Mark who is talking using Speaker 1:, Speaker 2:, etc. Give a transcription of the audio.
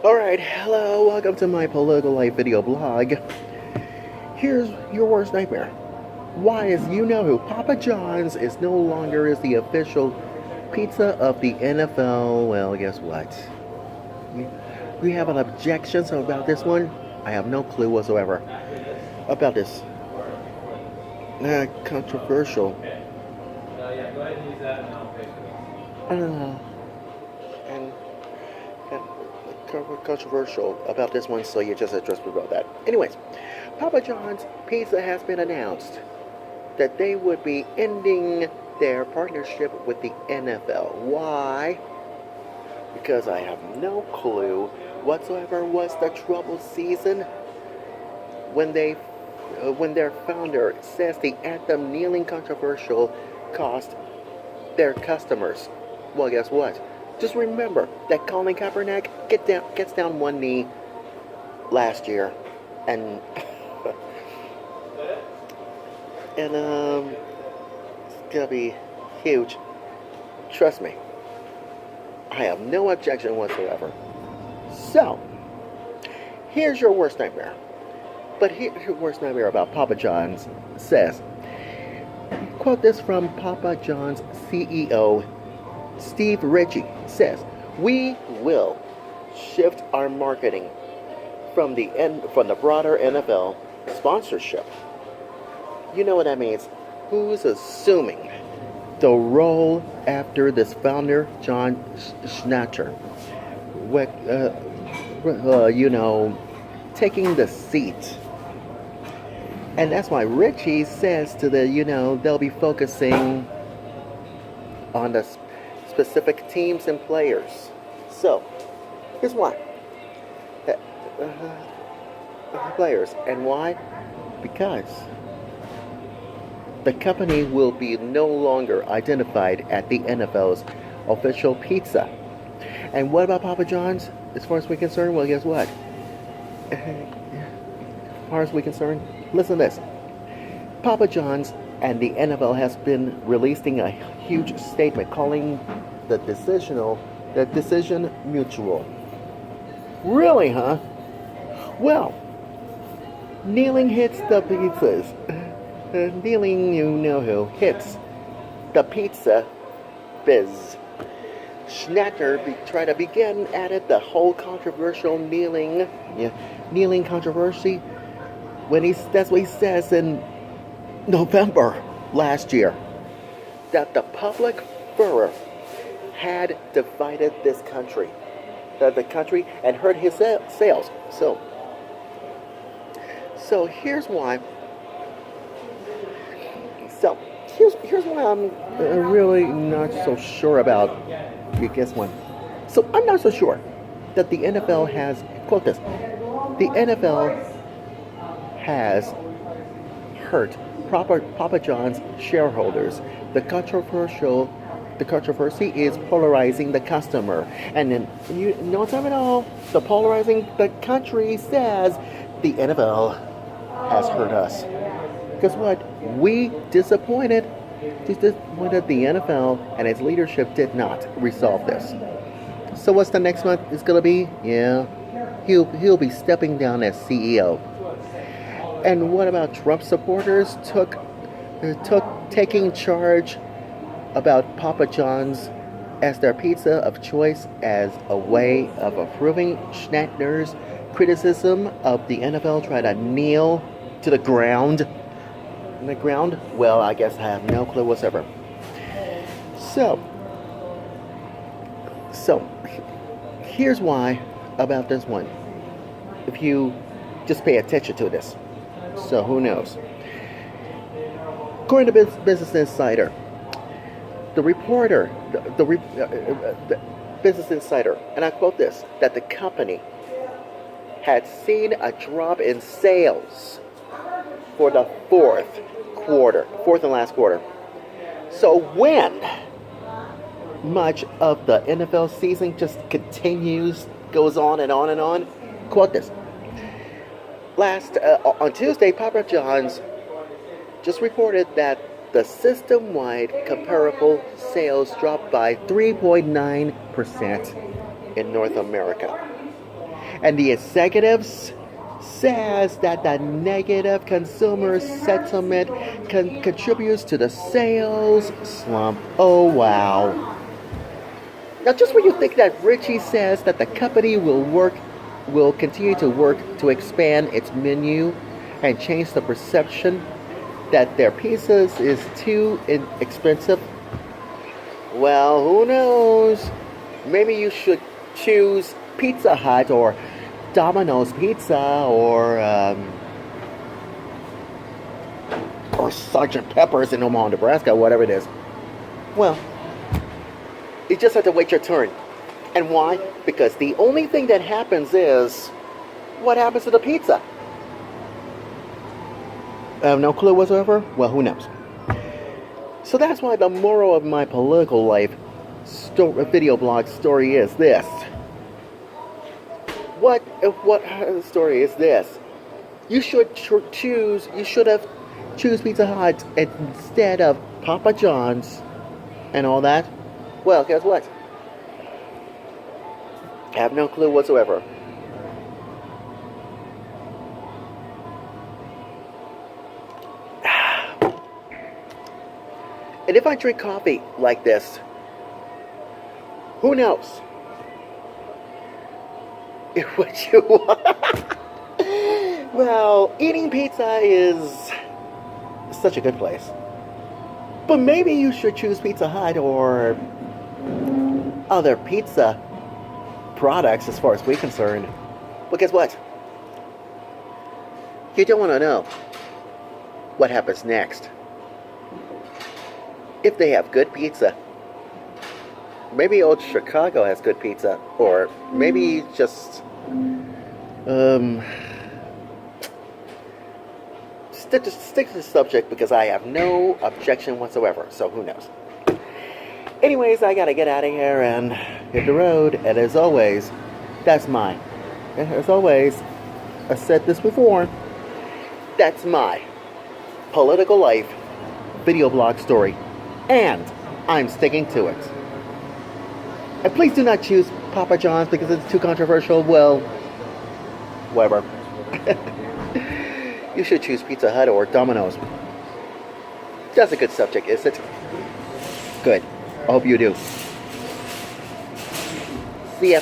Speaker 1: Alright, hello, welcome to my political life video blog. Here's your worst nightmare. Why is you know who Papa John's is no longer is the official pizza of the NFL. Well, guess what? You have an objection about this one? I have no clue whatsoever about this. Controversial. Uh, and controversial about this one, so you just address me about that. Anyways, Papa John's Pizza has been announced that they would be ending their partnership with the NFL. Why? Because I have no clue whatsoever was the troubled season when their founder says the anthem kneeling controversial cost their customers. Well, guess what? Just remember that Colin Kaepernick gets down one knee last year, and it's gonna be huge. Trust me. I have no objection whatsoever. So, here's your worst nightmare. But here's your worst nightmare about Papa John's says. Quote this from Papa John's CEO, Steve Ritchie, says, "We will shift our marketing from the broader NFL sponsorship." You know what that means? Who's assuming the role after this founder, John Schnatter, taking the seat. And that's why Richie says to they'll be focusing on the specific teams and players. So, here's why. Players. And why? Because the company will be no longer identified at the NFL's official pizza. And what about Papa John's? As far as we're concerned, well, guess what? As far as we're concerned, listen to this. Papa John's and the NFL has been releasing a huge statement calling the decision mutual. Really, huh? Well, kneeling hits the pizzas. Kneeling, you know who, hits the pizza biz. Schnatter tried to begin at it the whole controversial kneeling controversy that's what he says in November last year, that the public furor had divided this country, the country, and hurt his sales. So here's why. So here's why I'm really not so sure about. You guess one. So I'm not so sure that the NFL has, quote this, the NFL has hurt Papa John's shareholders. The controversy is polarizing the customer. And then, you know what's happening all? The polarizing the country says the NFL has hurt us. Guess what? We disappointed the NFL and its leadership did not resolve this. So what's the next month is going to be? Yeah, he'll be stepping down as CEO. And what about Trump supporters taking charge about Papa John's as their pizza of choice as a way of approving Schnatter's criticism of the NFL trying to kneel to the ground? Well, I guess I have no clue whatsoever. So here's why about this one. If you just pay attention to this. So who knows? According to Business Insider, the Business Insider, and I quote this, that the company had seen a drop in sales for the fourth and last quarter. So when much of the NFL season just goes on and on and on, quote this. On Tuesday, Papa John's just reported that the system-wide comparable sales dropped by 3.9% in North America. And the executives says that the negative consumer sentiment contributes to the sales slump. Oh wow. Now just when you think that Richie says that the company will continue to work to expand its menu and change the perception that their pizzas is too expensive, well, who knows? Maybe you should choose Pizza Hut or Domino's Pizza or Sergeant Pepper's in Omaha, Nebraska, whatever it is. Well, you just have to wait your turn. And why? Because the only thing that happens is what happens to the pizza? I have no clue whatsoever. Well, who knows? So that's why the moral of my political life video blog story is this. What story is this? You should have choose Pizza Hut instead of Papa John's and all that. Well, guess what? I have no clue whatsoever. And if I drink coffee like this, who knows? What you want? Well, eating pizza is such a good place. But maybe you should choose Pizza Hut or other pizza products as far as we're concerned. But guess what? You don't want to know what happens next. If they have good pizza. Maybe old Chicago has good pizza. Or maybe just stick to the subject because I have no objection whatsoever. So who knows? Anyways, I gotta get out of here and hit the road. And as always, that's mine. As always, I said this before. That's my political life video blog story. And I'm sticking to it. And please do not choose Papa John's because it's too controversial. Well, whatever. You should choose Pizza Hut or Domino's. That's a good subject, is it? Good. I hope you do. See ya.